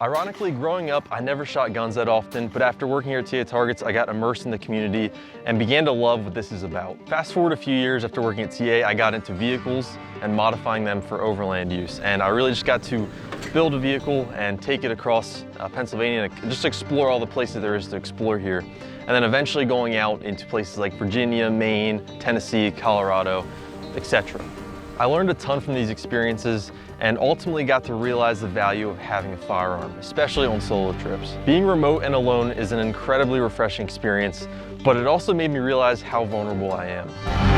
Ironically, growing up, I never shot guns that often, but after working here at TA Targets, I got immersed in the community and began to love what this is about. Fast forward a few years after working at TA, I got into vehicles and modifying them for overland use. And I really just got to build a vehicle and take it across Pennsylvania and just explore all the places there is to explore here. And then eventually going out into places like Virginia, Maine, Tennessee, Colorado, etc. I learned a ton from these experiences and ultimately got to realize the value of having a firearm, especially on solo trips. Being remote and alone is an incredibly refreshing experience, but it also made me realize how vulnerable I am.